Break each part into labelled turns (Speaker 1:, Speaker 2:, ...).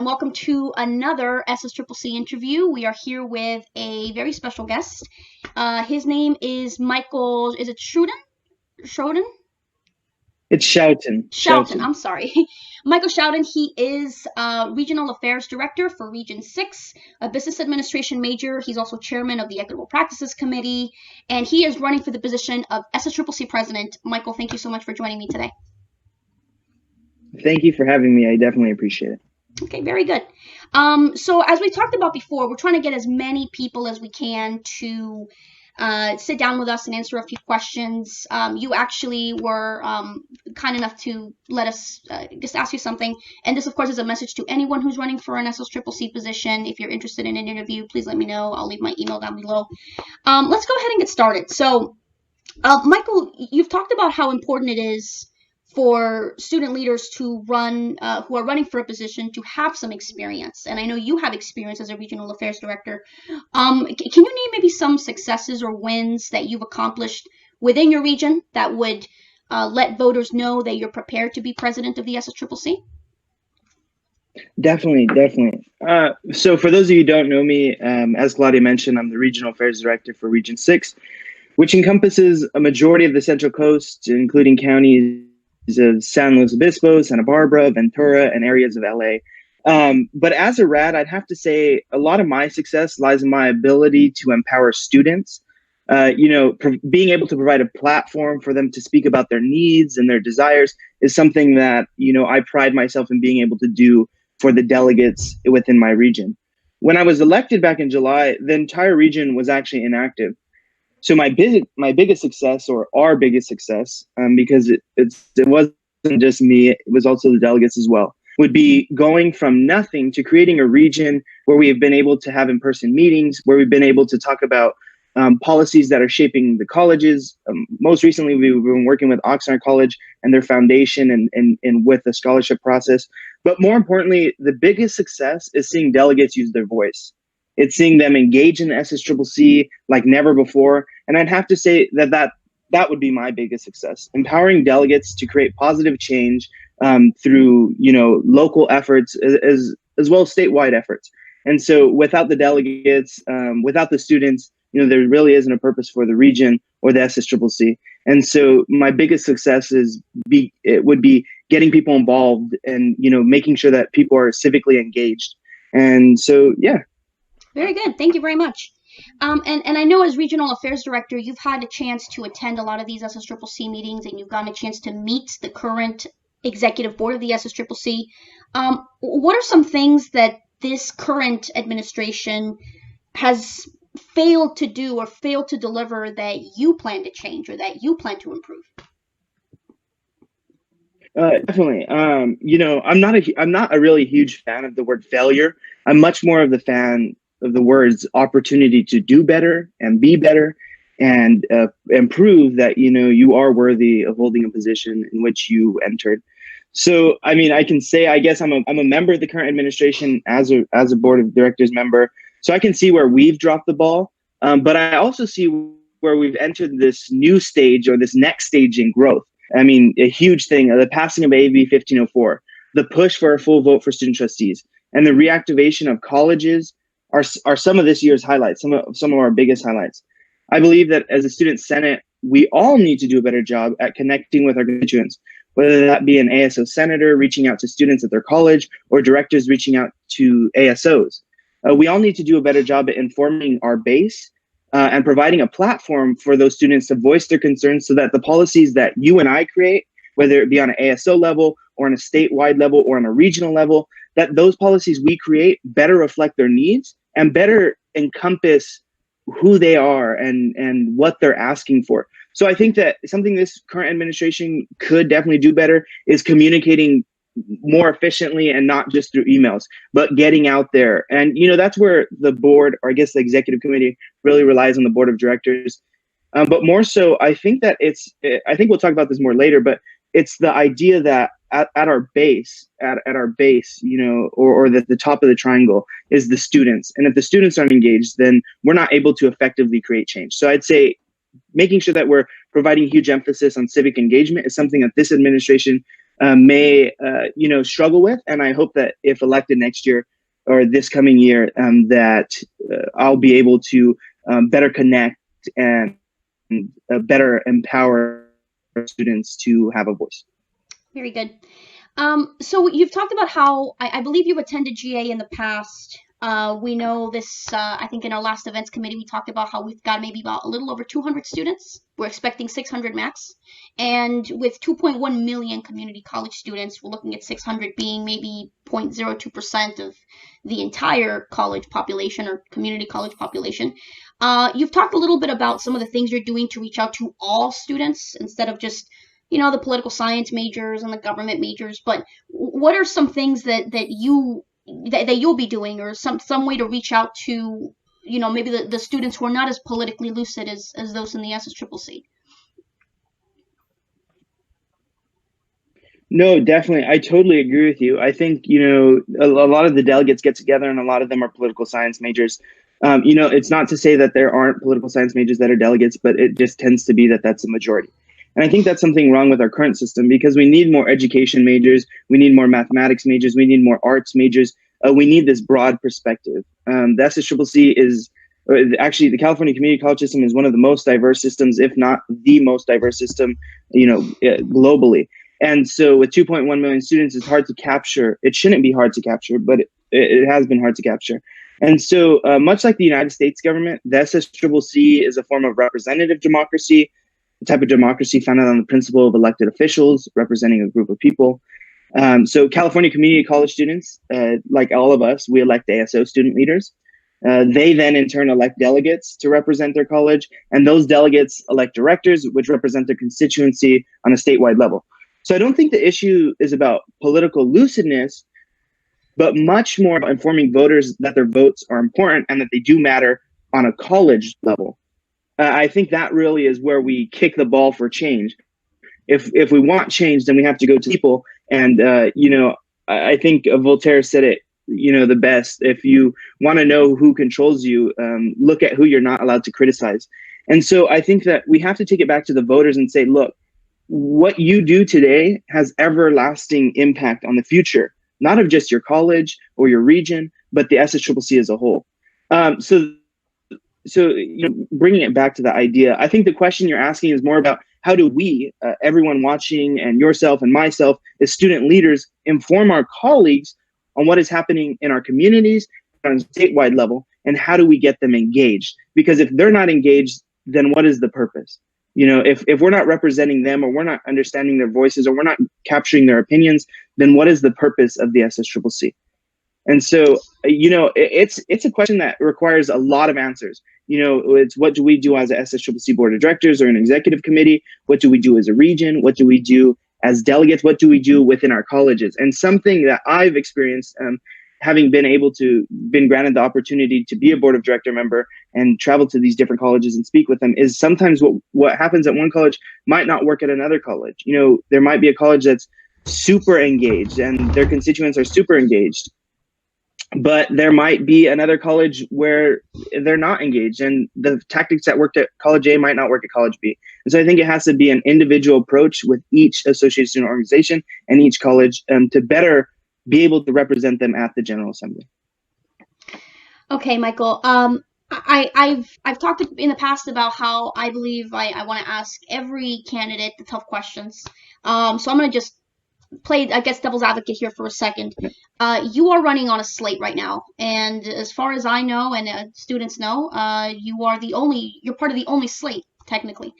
Speaker 1: Welcome to another SSCCC interview. We are here with a very special guest. His name is Michael. Is it Schouten? Schouten?
Speaker 2: It's Schouten.
Speaker 1: Schouten. I'm sorry. Michael Schouten. He is Regional Affairs Director for Region 6, a business administration major. He's also chairman of the Equitable Practices Committee, and he is running for the position of SSCCC President. Michael, thank you so much for joining me today.
Speaker 2: Thank you for having me. I definitely appreciate it.
Speaker 1: Okay, very good. So as we talked about before, we're trying to get as many people as we can to sit down with us and answer a few questions. You actually were kind enough to let us just ask you something. And this, of course, is a message to anyone who's running for an SSCCC position. If you're interested in an interview, please let me know. I'll leave my email down below. Let's go ahead and get started. So, Michael, you've talked about how important it is for student leaders to run, who are running for a position, to have some experience. And I know you have experience as a regional affairs director. Can you name maybe some successes or wins that you've accomplished within your region that would let voters know that you're prepared to be president of the SSCCC?
Speaker 2: Definitely. So for those of you who don't know me, as Claudia mentioned, I'm the regional affairs director for Region 6, which encompasses a majority of the Central Coast, including counties of San Luis Obispo, Santa Barbara, Ventura, and areas of LA. But as a RAD, I'd have to say a lot of my success lies in my ability to empower students. Being able to provide a platform for them to speak about their needs and their desires is something that, I pride myself in being able to do for the delegates within my region. When I was elected back in July, the entire region was actually inactive. So my biggest success, or our biggest success, because it wasn't just me, it was also the delegates as well, would be going from nothing to creating a region where we have been able to have in-person meetings, where we've been able to talk about policies that are shaping the colleges. Most recently, we've been working with Oxnard College and their foundation and with the scholarship process. But more importantly, the biggest success is seeing delegates use their voice. It's seeing them engage in the SSCCC like never before. And I'd have to say that would be my biggest success, empowering delegates to create positive change through, local efforts as well as statewide efforts. And so without the delegates, without the students, there really isn't a purpose for the region or the SSCCC. And so my biggest success would be getting people involved and, making sure that people are civically engaged. And so, yeah.
Speaker 1: Very good. Thank you very much. And I know as regional affairs director, you've had a chance to attend a lot of these SSCCC meetings, and you've gotten a chance to meet the current executive board of the SSCCC. What are some things that this current administration has failed to do or failed to deliver that you plan to change or that you plan to improve?
Speaker 2: Definitely. I'm not a really huge fan of the word failure. I'm much more of the fan of the words opportunity to do better and be better and prove that, you are worthy of holding a position in which you entered. So, I can say, I guess I'm a member of the current administration as a board of directors member. So I can see where we've dropped the ball. But I also see where we've entered this new stage or this next stage in growth. A huge thing, the passing of AB 1504, the push for a full vote for student trustees, and the reactivation of colleges are some of this year's highlights, some of our biggest highlights. I believe that as a student senate, we all need to do a better job at connecting with our constituents, whether that be an ASO senator reaching out to students at their college or directors reaching out to ASOs. We all need to do a better job at informing our base and providing a platform for those students to voice their concerns so that the policies that you and I create, whether it be on an ASO level or on a statewide level or on a regional level, that those policies we create better reflect their needs and better encompass who they are and what they're asking for. So I think that something this current administration could definitely do better is communicating more efficiently and not just through emails, but getting out there. And, that's where the board, or I guess the executive committee, really relies on the board of directors. But more so, I think that I think we'll talk about this more later, but it's the idea that at our base, or the top of the triangle is the students. And if the students aren't engaged, then we're not able to effectively create change. So I'd say making sure that we're providing huge emphasis on civic engagement is something that this administration may struggle with. And I hope that if elected next year or this coming year, that I'll be able to better connect and better empower students to have a voice.
Speaker 1: Very good. So you've talked about how I believe you've attended GA in the past. We know this, I think in our last events committee, we talked about how we've got maybe about a little over 200 students. We're expecting 600 max. And with 2.1 million community college students, we're looking at 600 being maybe 0.02% of the entire college population or community college population. You've talked a little bit about some of the things you're doing to reach out to all students instead of just the political science majors and the government majors, but what are some things that you'll be doing, or some way to reach out to, maybe the students who are not as politically lucid as those in the SSCCC?
Speaker 2: No, definitely. I totally agree with you. I think, a lot of the delegates get together and a lot of them are political science majors. It's not to say that there aren't political science majors that are delegates, but it just tends to be that that's the majority. And I think that's something wrong with our current system, because we need more education majors, we need more mathematics majors, we need more arts majors. We need this broad perspective. The SSCCC actually, the California Community College system is one of the most diverse systems, if not the most diverse system, globally. And so with 2.1 million students, it's hard to capture. It shouldn't be hard to capture, but it has been hard to capture. And so much like the United States government, the SSCCC is a form of representative democracy, a type of democracy founded on the principle of elected officials representing a group of people. So California community college students, like all of us, we elect ASO student leaders. They then in turn elect delegates to represent their college, and those delegates elect directors, which represent their constituency on a statewide level. So I don't think the issue is about political lucidness, but much more about informing voters that their votes are important and that they do matter on a college level. I think that really is where we kick the ball for change. If we want change, then we have to go to people. And, I think Voltaire said it, the best. If you want to know who controls you, look at who you're not allowed to criticize. And so I think that we have to take it back to the voters and say, look, what you do today has everlasting impact on the future, not of just your college or your region, but the SSCCC as a whole. So bringing it back to the idea, I think the question you're asking is more about how do we, everyone watching and yourself and myself as student leaders, inform our colleagues on what is happening in our communities on a statewide level, and how do we get them engaged? Because if they're not engaged, then what is the purpose? If we're not representing them, or we're not understanding their voices, or we're not capturing their opinions, then what is the purpose of the SSCCC? And so, it's a question that requires a lot of answers. It's what do we do as a SSCCC board of directors or an executive committee? What do we do as a region? What do we do as delegates? What do we do within our colleges? And something that I've experienced, having been granted the opportunity to be a board of director member and travel to these different colleges and speak with them, is sometimes what happens at one college might not work at another college. There might be a college that's super engaged and their constituents are super engaged, but there might be another college where they're not engaged, and the tactics that worked at college A might not work at college B. And so I think it has to be an individual approach with each associated student organization and each college to better be able to represent them at the General Assembly.
Speaker 1: Okay, Michael. I've talked in the past about how I believe I want to ask every candidate the tough questions. So I'm going to just play, I guess, devil's advocate here for a second. You are running on a slate right now, and as far as I know, and students know, you're part of the only slate, technically.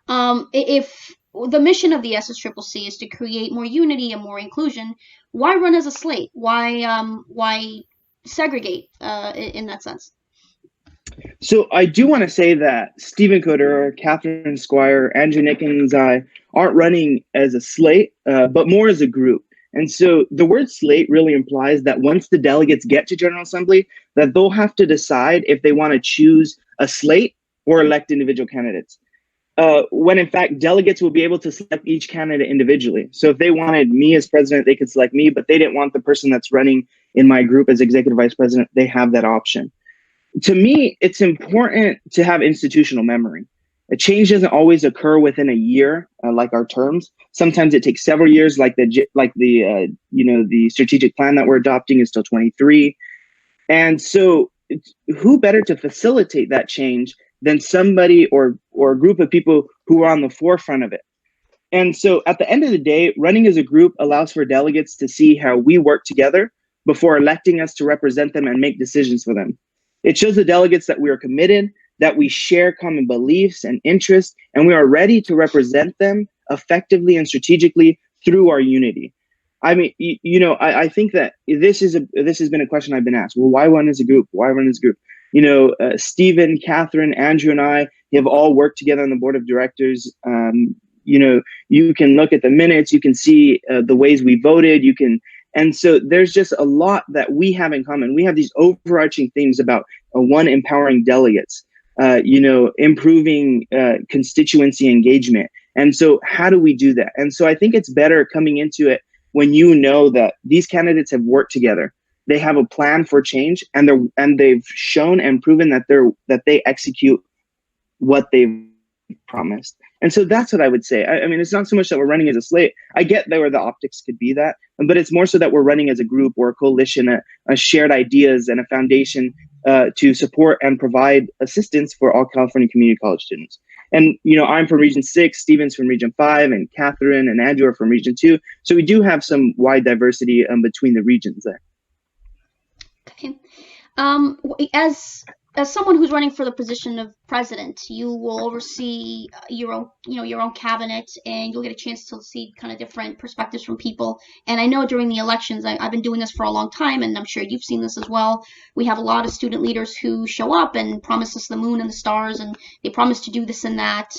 Speaker 1: If the mission of the SSCCC is to create more unity and more inclusion, why run as a slate? Why segregate in that sense?
Speaker 2: So I do want to say that Stephen Coder, Catherine Squire, Andrew Nickens, I aren't running as a slate, but more as a group. And so the word slate really implies that once the delegates get to General Assembly, that they'll have to decide if they want to choose a slate or elect individual candidates. When in fact, delegates will be able to select each candidate individually. So if they wanted me as president, they could select me, but they didn't want the person that's running in my group as executive vice president, they have that option. To me, it's important to have institutional memory. A change doesn't always occur within a year, like our terms. Sometimes it takes several years, like the strategic plan that we're adopting is till 23. And so who better to facilitate that change than somebody or a group of people who are on the forefront of it? And so at the end of the day, running as a group allows for delegates to see how we work together before electing us to represent them and make decisions for them. It shows the delegates that we are committed, that we share common beliefs and interests, and we are ready to represent them effectively and strategically through our unity. I mean, I think that this has been a question I've been asked. Well, why run as a group? Why run as a group? Stephen, Catherine, Andrew, and I have all worked together on the board of directors. You can look at the minutes, you can see the ways we voted, and so there's just a lot that we have in common. We have these overarching themes about one, empowering delegates, improving constituency engagement. And so how do we do that? And so I think it's better coming into it when you know that these candidates have worked together. They have a plan for change, and they've shown and proven that they execute what they've promised. And so that's what I would say. I mean, it's not so much that we're running as a slate. I get where the optics could be that, but it's more so that we're running as a group or a coalition, a shared ideas and a foundation to support and provide assistance for all California community college students. And, I'm from Region 6, Stephen's from Region 5, and Catherine and Andrew are from Region 2. So we do have some wide diversity between the regions there.
Speaker 1: Okay. As someone who's running for the position of president, you will oversee your own cabinet, and you'll get a chance to see kind of different perspectives from people. And I know during the elections, I've been doing this for a long time, and I'm sure you've seen this as well. We have a lot of student leaders who show up and promise us the moon and the stars, and they promise to do this and that,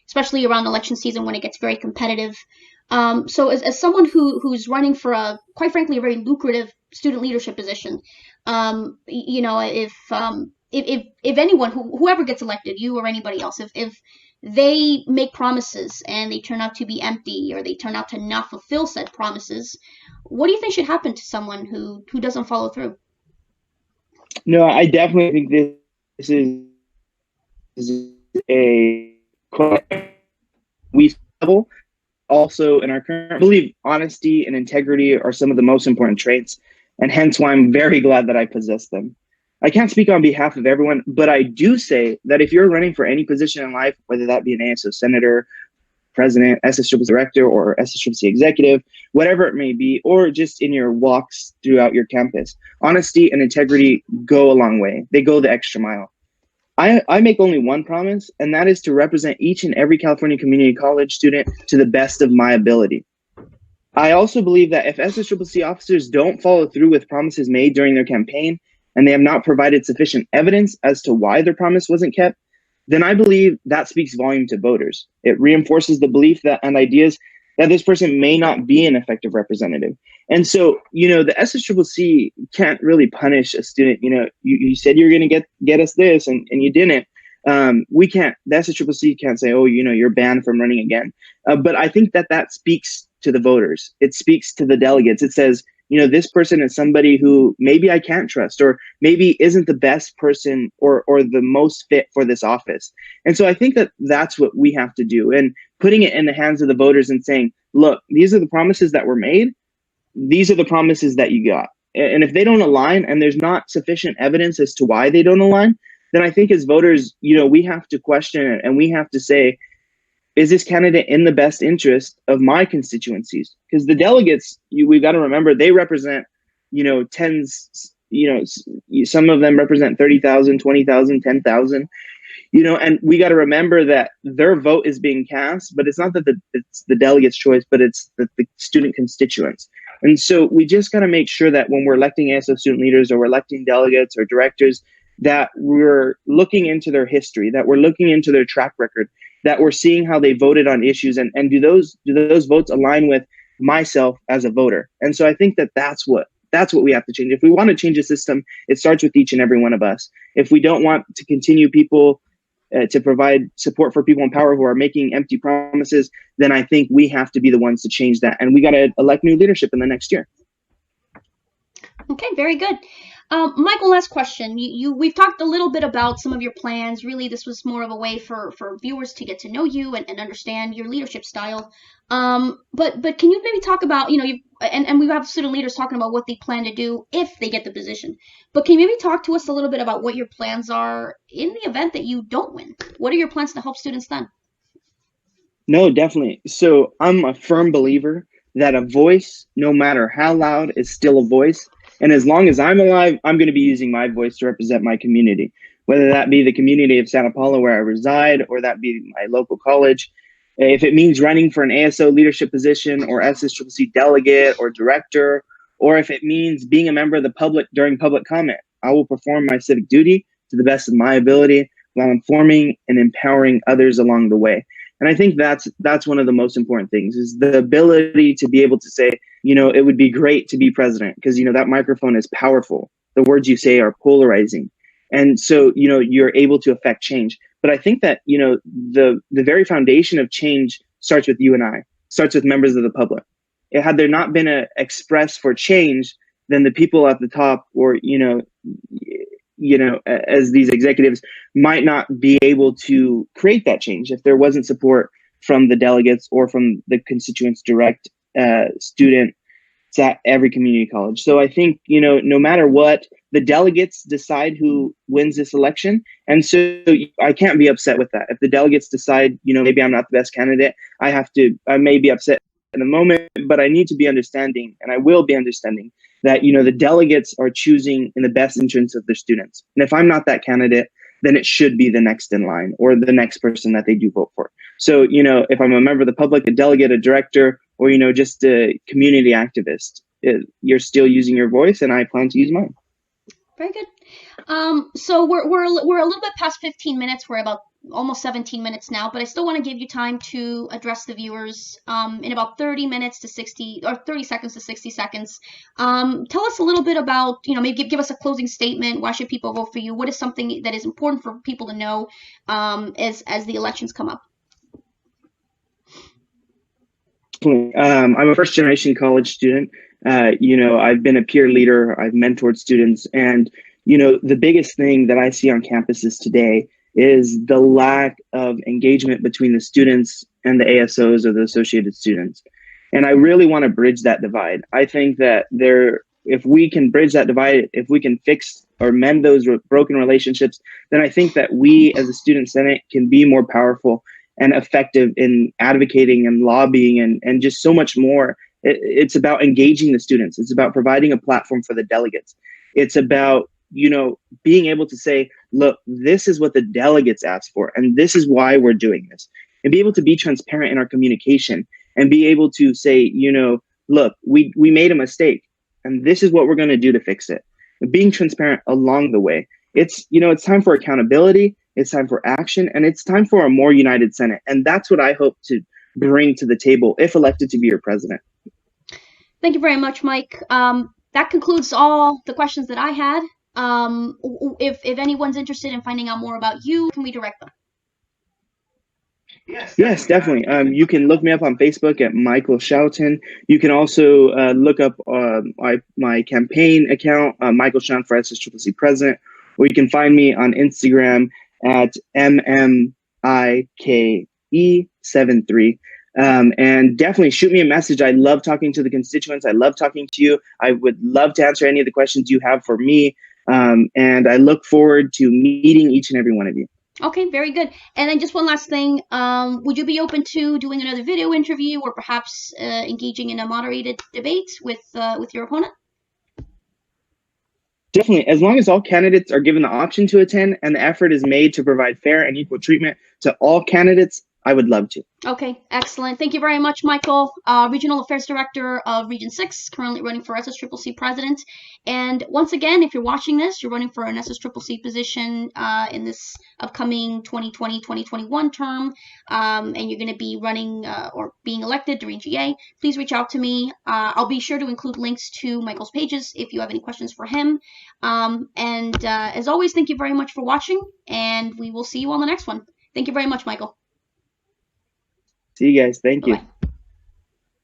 Speaker 1: especially around election season when it gets very competitive. So as someone who's running for quite frankly, a very lucrative student leadership position, if anyone, whoever gets elected, you or anybody else, if they make promises and they turn out to be empty, or they turn out to not fulfill said promises, what do you think should happen to someone who doesn't follow through?
Speaker 2: No, I definitely think this is a level. Also, in our current, I believe honesty and integrity are some of the most important traits, and hence why I'm very glad that I possess them. I can't speak on behalf of everyone, but I do say that if you're running for any position in life, whether that be an ASO senator, president, SSCCC director, or SSCCC executive, whatever it may be, or just in your walks throughout your campus, honesty and integrity go a long way. They go the extra mile. I make only one promise, and that is to represent each and every California community college student to the best of my ability. I also believe that if SSCCC officers don't follow through with promises made during their campaign, and they have not provided sufficient evidence as to why their promise wasn't kept, then I believe that speaks volume to voters. It reinforces the belief and ideas that this person may not be an effective representative. And so, the SSCCC can't really punish a student. You said you're going to get us this, and you didn't. We can't, the SSCCC can't say, oh, you're banned from running again. But I think that speaks to the voters. It speaks to the delegates. It says, this person is somebody who maybe I can't trust, or maybe isn't the best person or the most fit for this office. And so I think that's what we have to do, and putting it in the hands of the voters and saying, look, these are the promises that were made. These are the promises that you got. And if they don't align and there's not sufficient evidence as to why they don't align, then I think as voters, we have to question it, and we have to say, is this candidate in the best interest of my constituencies? Because the delegates, we've got to remember, they represent, tens, some of them represent 30,000, 20,000, 10,000, and we got to remember that their vote is being cast, but it's not that it's the delegates' choice, but it's the student constituents. And so we just got to make sure that when we're electing ASO student leaders, or we're electing delegates or directors, that we're looking into their history, that we're looking into their track record, that we're seeing how they voted on issues, and do those votes align with myself as a voter. And so I think that's what we have to change. If we want to change the system, it starts with each and every one of us. If we don't want to continue people to provide support for people in power who are making empty promises, then I think we have to be the ones to change that. And we got to elect new leadership in the next year.
Speaker 1: Okay, very good. Michael, last question. We've talked a little bit about some of your plans. Really, this was more of a way for viewers to get to know you and understand your leadership style. But can you maybe talk about, and we have student leaders talking about what they plan to do if they get the position. But can you maybe talk to us a little bit about what your plans are in the event that you don't win? What are your plans to help students then?
Speaker 2: No, definitely. So I'm a firm believer that a voice, no matter how loud, is still a voice. And as long as I'm alive, I'm going to be using my voice to represent my community, whether that be the community of Santa Paula where I reside or that be my local college. If it means running for an ASO leadership position or SSCCC delegate or director, or if it means being a member of the public during public comment, I will perform my civic duty to the best of my ability while informing and empowering others along the way. And I think that's one of the most important things is the ability to be able to say, it would be great to be president because, that microphone is powerful. The words you say are polarizing. And so, you're able to affect change. But I think that, the very foundation of change starts with you and I, starts with members of the public. Had there not been a express for change, then the people at the top or, as these executives might not be able to create that change if there wasn't support from the delegates or from the constituents direct students at every community college. So I think, no matter what, the delegates decide who wins this election. And so I can't be upset with that. If the delegates decide, maybe I'm not the best candidate, I may be upset in the moment, but I need to be understanding, and I will be understanding that, the delegates are choosing in the best interest of their students. And if I'm not that candidate, then it should be the next in line or the next person that they do vote for. So, if I'm a member of the public, a delegate, a director, or, just a community activist, you're still using your voice, and I plan to use mine.
Speaker 1: Very good. So we're a little bit past 15 minutes. We're about almost 17 minutes now, but I still want to give you time to address the viewers in about 30 minutes to 60 or 30 seconds to 60 seconds. Tell us a little bit about, maybe give us a closing statement. Why should people vote for you? What is something that is important for people to know as the elections come up?
Speaker 2: I'm a first generation college student. I've been a peer leader. I've mentored students. And, the biggest thing that I see on campuses today is the lack of engagement between the students and the ASOs or the associated students. And I really want to bridge that divide. I think that if we can bridge that divide, if we can fix or mend those broken relationships, then I think that we as a student senate can be more powerful and effective in advocating and lobbying and just so much more. It's about engaging the students. It's about providing a platform for the delegates. It's about, being able to say, look, this is what the delegates asked for, and this is why we're doing this. And be able to be transparent in our communication and be able to say, look, we made a mistake, and this is what we're going to do to fix it. And being transparent along the way. It's time for accountability. It's time for action, and it's time for a more united Senate. And that's what I hope to bring to the table if elected to be your president.
Speaker 1: Thank you very much, Mike. That concludes all the questions that I had. If anyone's interested in finding out more about you, can we direct them?
Speaker 2: Yes, definitely. You can look me up on Facebook at Michael Schouten. You can also look up my campaign account, Michael Schouten for SSCCC President, or you can find me on Instagram at MMIKE73. And definitely shoot me a message. I love talking to the constituents. I love talking to you. I would love to answer any of the questions you have for me. And I look forward to meeting each and every one of you.
Speaker 1: Okay, very good. And then just one last thing. Would you be open to doing another video interview or perhaps engaging in a moderated debate with your opponent?
Speaker 2: Definitely. As long as all candidates are given the option to attend and the effort is made to provide fair and equal treatment to all candidates, I would love to.
Speaker 1: Okay, excellent. Thank you very much, Michael. Regional Affairs Director of Region 6, currently running for SSCCC President. And once again, if you're watching this, you're running for an SSCCC position in this upcoming 2020-2021 term, and you're going to be running or being elected during GA, please reach out to me. I'll be sure to include links to Michael's pages if you have any questions for him. As always, thank you very much for watching, and we will see you on the next one. Thank you very much, Michael.
Speaker 2: See you guys. Thank you.
Speaker 1: Bye-bye.